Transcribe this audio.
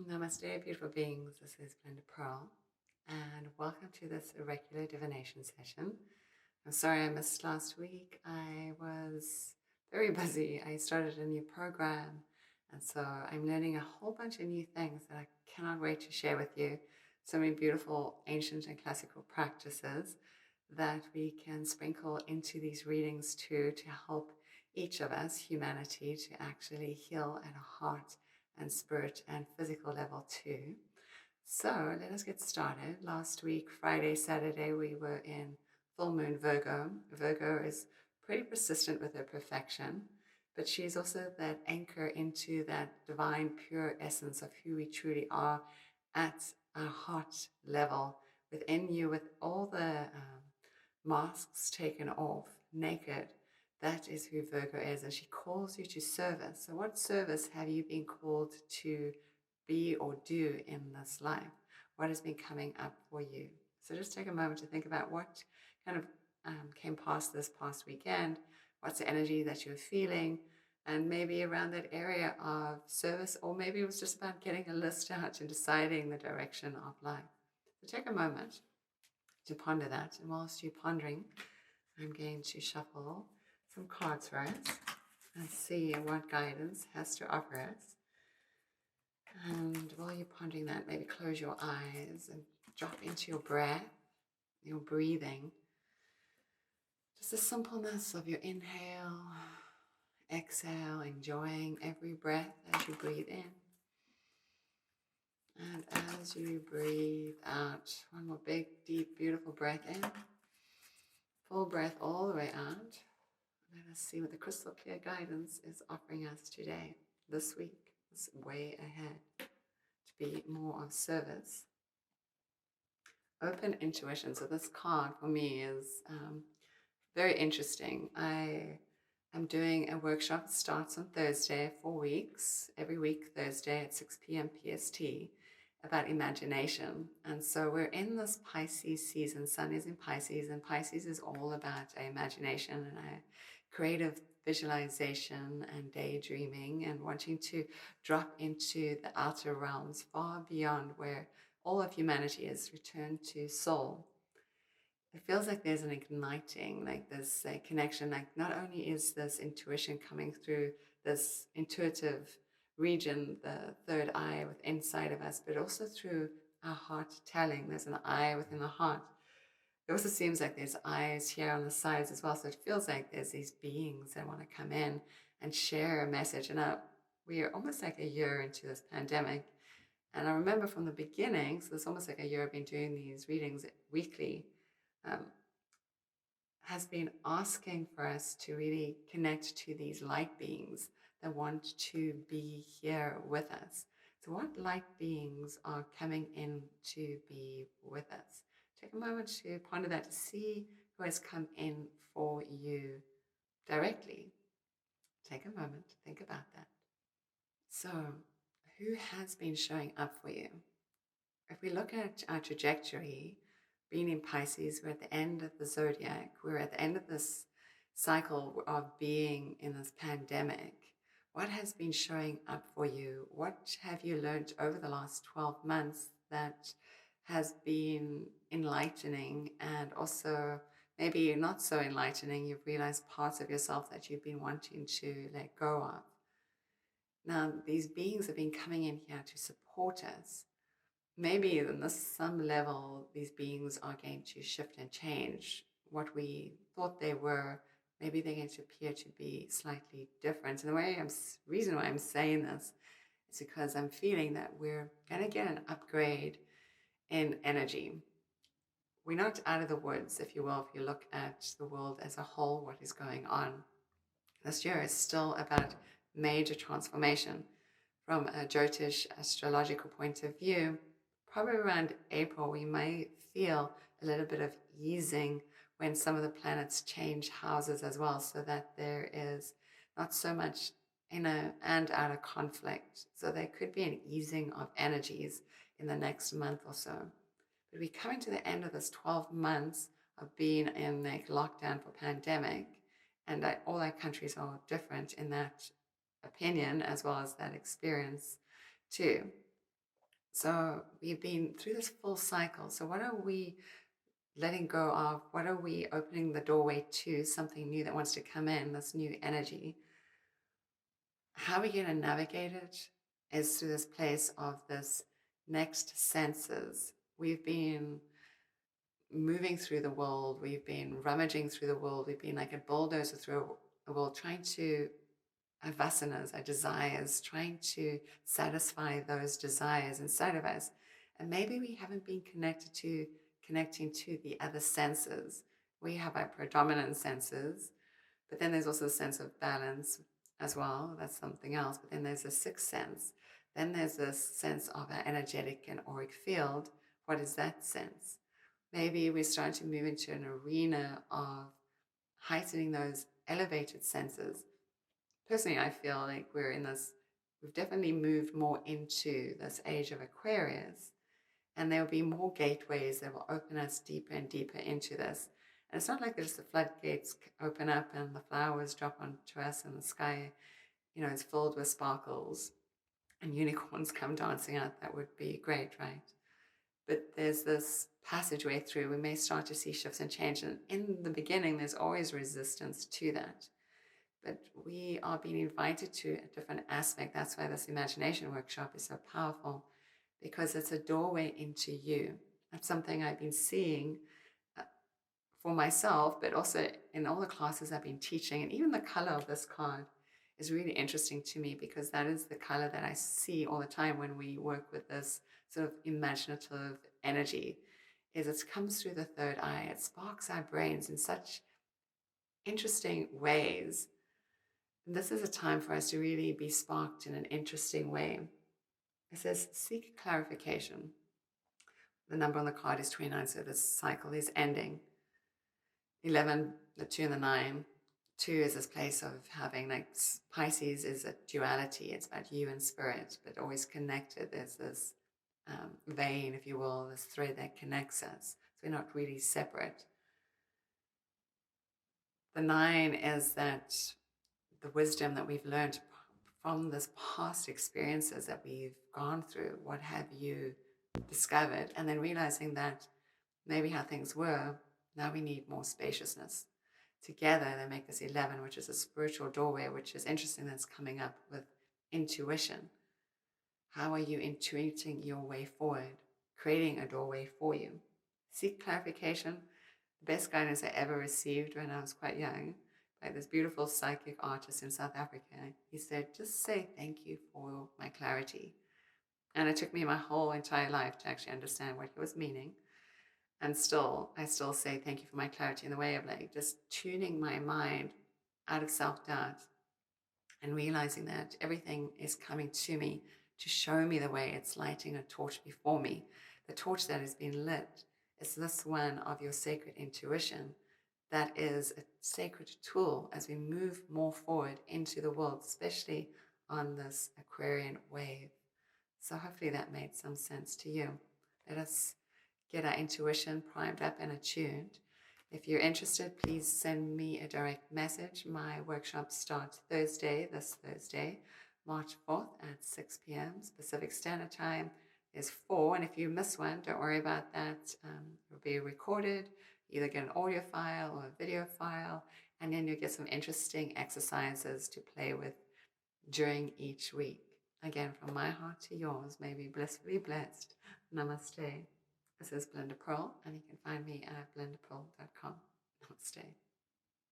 Namaste, beautiful beings. This is Brenda Pearl, and welcome to this irregular divination session. I'm sorry I missed last week. I was very busy. I started a new program, and so I'm learning a whole bunch of new things that I cannot wait to share with you. So many beautiful ancient and classical practices that we can sprinkle into these readings too to help each of us, humanity, to actually heal at a heart and spirit and physical level too. So let us get started. Last week, Friday, Saturday, we were in full moon Virgo. Virgo is pretty persistent with her perfection, but she's also that anchor into that divine, pure essence of who we truly are at a heart level within you, with all the masks taken off, naked. That is who Virgo is, and she calls you to service. So, what service have you been called to be or do in this life? What has been coming up for you? So, just take a moment to think about what kind of came past this past weekend. What's the energy that you're feeling? And maybe around that area of service, or maybe it was just about getting a list out and deciding the direction of life. So, take a moment to ponder that. And whilst you're pondering, I'm going to shuffle some cards for us and see what guidance has to offer us. And while you're pondering that, maybe close your eyes and drop into your breath, your breathing. Just the simpleness of your inhale, exhale, enjoying every breath as you breathe in. And as you breathe out, one more big, deep, beautiful breath in. Full breath all the way out. Let us see what the crystal clear guidance is offering us today, this week, this way ahead, to be more of service. Open intuition. So this card for me is very interesting. I am doing a workshop. It starts on Thursday, 4 weeks, every week Thursday at 6 p.m. PST, about imagination. And so we're in this Pisces season. Sun is in Pisces, and Pisces is all about imagination and creative visualization and daydreaming and wanting to drop into the outer realms far beyond where all of humanity is returned to soul. It feels like there's an igniting, like there's a connection, like not only is this intuition coming through this intuitive region, the third eye within inside of us, but also through our heart telling. There's an eye within the heart. It also seems like there's eyes here on the sides as well. So it feels like there's these beings that want to come in and share a message. And we are almost like a year into this pandemic. And I remember from the beginning, so it's almost like a year I've been doing these readings weekly, um, has been asking for us to really connect to these light beings that want to be here with us. So what light beings are coming in to be with us? Take a moment to ponder that, to see who has come in for you directly. Take a moment to think about that. So, who has been showing up for you? If we look at our trajectory, being in Pisces, we're at the end of the zodiac. We're at the end of this cycle of being in this pandemic. What has been showing up for you? What have you learned over the last 12 months that has been enlightening, and also maybe not so enlightening? You've realized parts of yourself that you've been wanting to let go of. Now, these beings have been coming in here to support us. Maybe on some level, these beings are going to shift and change what we thought they were. Maybe they're going to appear to be slightly different. And the reason why I'm saying this is because I'm feeling that we're going to get an upgrade in energy. We're not out of the woods, if you will, if you look at the world as a whole, what is going on. This year is still about major transformation from a Jyotish astrological point of view. Probably around April, we may feel a little bit of easing when some of the planets change houses as well, so that there is not so much inner and outer conflict. So there could be an easing of energies in the next month or so. But we're coming to the end of this 12 months of being in like lockdown for pandemic, and all our countries are different in that opinion as well as that experience too. So we've been through this full cycle. So what are we letting go of? What are we opening the doorway to? Something new that wants to come in, this new energy. How we're going to navigate it is through this place of this next senses. We've been moving through the world, we've been rummaging through the world, we've been like a bulldozer through the world, trying to, our vasanas, our desires, trying to satisfy those desires inside of us. And maybe we haven't been connecting to the other senses. We have our predominant senses, but then there's also a sense of balance as well. That's something else. But then there's a sixth sense. Then there's this sense of our energetic and auric field. What is that sense? Maybe we're starting to move into an arena of heightening those elevated senses. Personally, I feel like we've definitely moved more into this age of Aquarius, and there will be more gateways that will open us deeper and deeper into this. And it's not like there's the floodgates open up and the flowers drop onto us and the sky, is filled with sparkles and unicorns come dancing out. That would be great, right? But there's this passageway through. We may start to see shifts and change. And in the beginning, there's always resistance to that. But we are being invited to a different aspect. That's why this imagination workshop is so powerful, because it's a doorway into you. That's something I've been seeing for myself, but also in all the classes I've been teaching. And even the color of this card is really interesting to me, because that is the color that I see all the time when we work with this sort of imaginative energy. Is it comes through the third eye. It sparks our brains in such interesting ways. And this is a time for us to really be sparked in an interesting way. It says, seek clarification. The number on the card is 29, so this cycle is ending. 11, the 2 and the 9. 2 is this place of having, like, Pisces is a duality. It's about you and spirit, but always connected. There's this vein, if you will, this thread that connects us. So we're not really separate. The 9 is that the wisdom that we've learned from this past experiences that we've gone through. What have you discovered? And then realizing that maybe how things were, now we need more spaciousness. Together they make this 11, which is a spiritual doorway, which is interesting. That's coming up with intuition. How are you intuiting your way forward, creating a doorway for you? Seek clarification. The best guidance I ever received when I was quite young, by this beautiful psychic artist in South Africa. He said, just say thank you for my clarity. And it took me my whole entire life to actually understand what he was meaning. And I still say thank you for my clarity, in the way of like just tuning my mind out of self-doubt and realizing that everything is coming to me to show me the way. It's lighting a torch before me. The torch that has been lit is this one of your sacred intuition. That is a sacred tool as we move more forward into the world, especially on this Aquarian wave. So hopefully that made some sense to you. Let us get our intuition primed up and attuned. If you're interested, please send me a direct message. My workshop starts this Thursday, March 4th at 6 p.m. Pacific Standard Time is 4. And if you miss one, don't worry about that. It will be recorded. Either get an audio file or a video file, and then you'll get some interesting exercises to play with during each week. Again, from my heart to yours, may be blissfully blessed. Namaste. This is Belinda Pearl, and you can find me at belindapearl.com. Namaste.